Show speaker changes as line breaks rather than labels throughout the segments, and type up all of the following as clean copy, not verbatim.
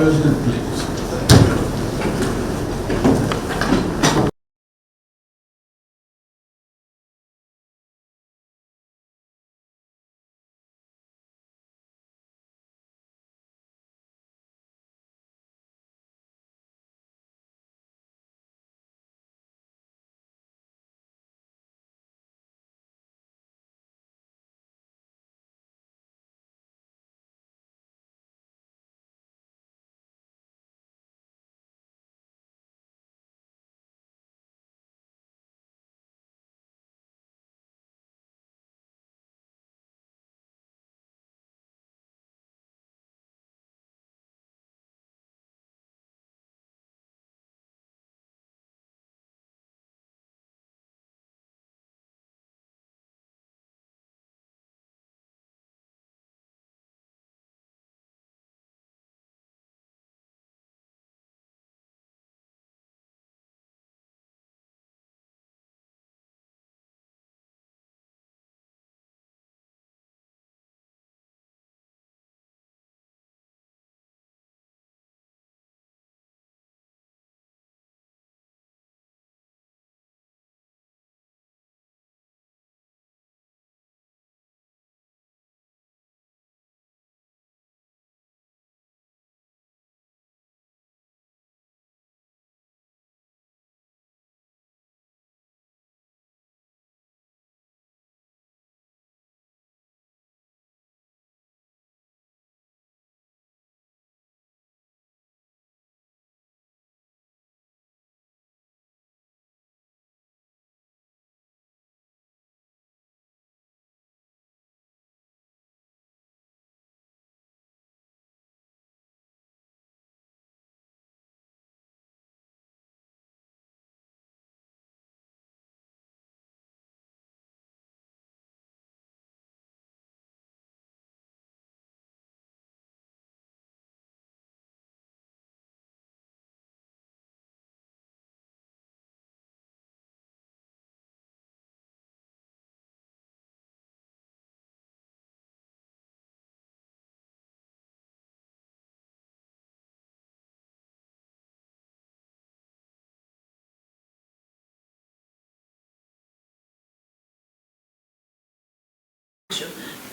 President, please.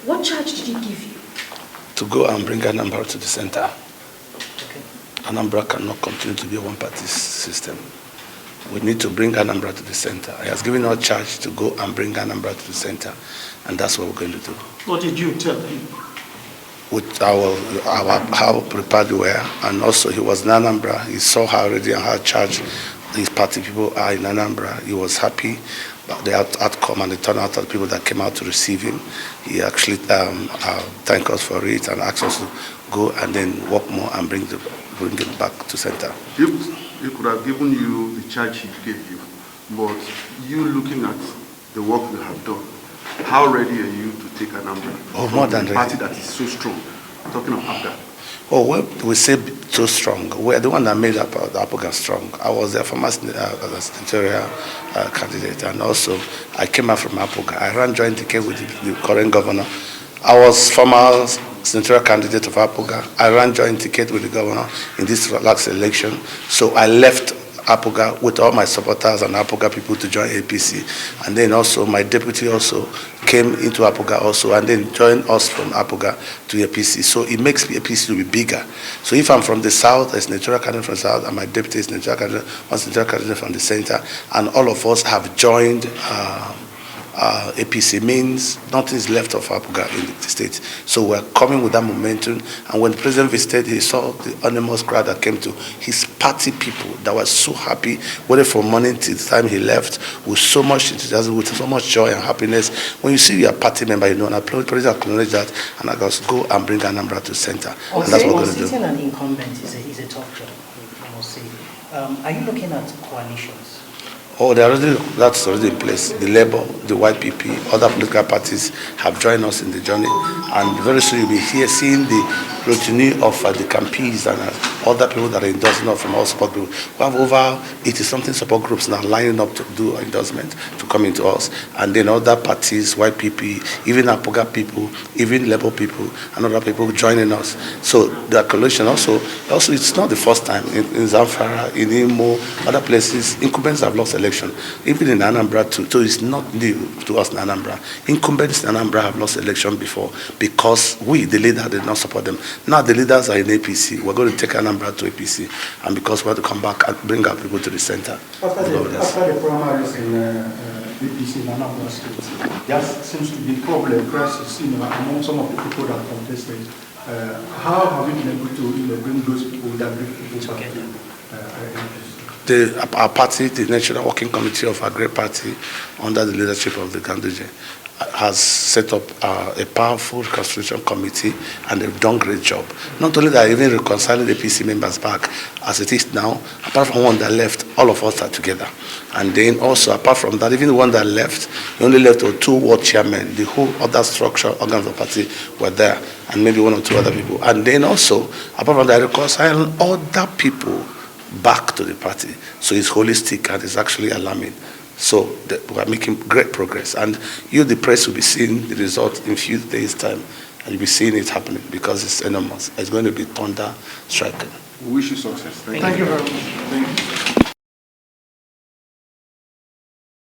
What charge did he give you?
To go and bring Anambra to the center.
Okay.
Anambra cannot continue to be a one-party system. We need to bring Anambra to the center. He has given us charge to go and bring Anambra to the center, and that's what we're going to do.
What did you tell him?
With how prepared we were, and also he was in Anambra. He saw how already and how charged these party people are in Anambra. He was happy about the outcome and the turnout of the people that came out to receive him. He actually thanked us for it and asked us to go and then work more and bring it back to center.
He could have given you the charge he gave you, but you looking at the work you have done, how ready are you to take Anambra?
Oh, more than ready.
A party that is so strong. Talking of APGA.
Oh, well, we say so strong. We're the one that made APGA strong. I was their former senatorial candidate, and also I came out from APGA. I ran joint ticket with the current governor. I was former senatorial candidate of APGA. I ran joint ticket with the governor in this last election. So I left APGA with all my supporters and APGA people to join APC. And then also my deputy also came into APGA also and then joined us from APGA to APC. So it makes APC to be bigger. So if I'm from the south, a senatorial candidate from the south, and my deputy is senatorial candidate, one senatorial candidate from the center, and all of us have joined APC, means nothing is left of APGA in the state. So we're coming with that momentum. And when the president visited, he saw the enormous crowd that came to his party people that were so happy, waited from morning till the time he left, with so much enthusiasm, with so much joy and happiness. When you see your party member, you know, and the president acknowledge that, and I goes, go and bring Anambra to center.
And
that's what we're going to do.
Sitting an incumbent is a tough job, I must say. Are you looking at coalitions?
Oh, that's already in place. The Labour, the YPP, other political parties have joined us in the journey, and very soon you'll be here seeing the scrutiny of the campees and other people that are endorsing us from our support group. We have over 80-something support groups now lining up to do endorsement to come into us. And then other parties, YPP, even Apoga people, even Labour people, and other people joining us. So the coalition also it's not the first time in Zamfara, in Imo, other places, incumbents have lost election. Even in Anambra too, so it's not new to us in Anambra. Incumbents in Anambra have lost election before because we, the leader, did not support them. Now the leaders are in APC. We're going to take Anambra to APC, and because we want to come back and bring our people to the center.
After the primaries in APC in Anambra State, there seems to be problem, crisis, among some of the people that contested. How have we been able to bring those people that bring people back to
Our party, the National Working Committee of our great party, under the leadership of the Ganduje, has set up a powerful constitution committee, and they've done a great job. Not only that, even reconciling the APC members back as it is now, apart from one that left, all of us are together. And then also, apart from that, even the one that left, he only left with 2 ward chairmen. The whole other structure, organs of the party were there, and maybe 1 or 2 other people. And then also, apart from that, reconciling other people back to the party. So it's holistic and it's actually alarming. So we are making great progress. And you, the press, will be seeing the result in a few days' time. And you'll be seeing it happening because it's enormous. It's going to be thunder striking.
We wish you success.
Thank you very much. Thank you.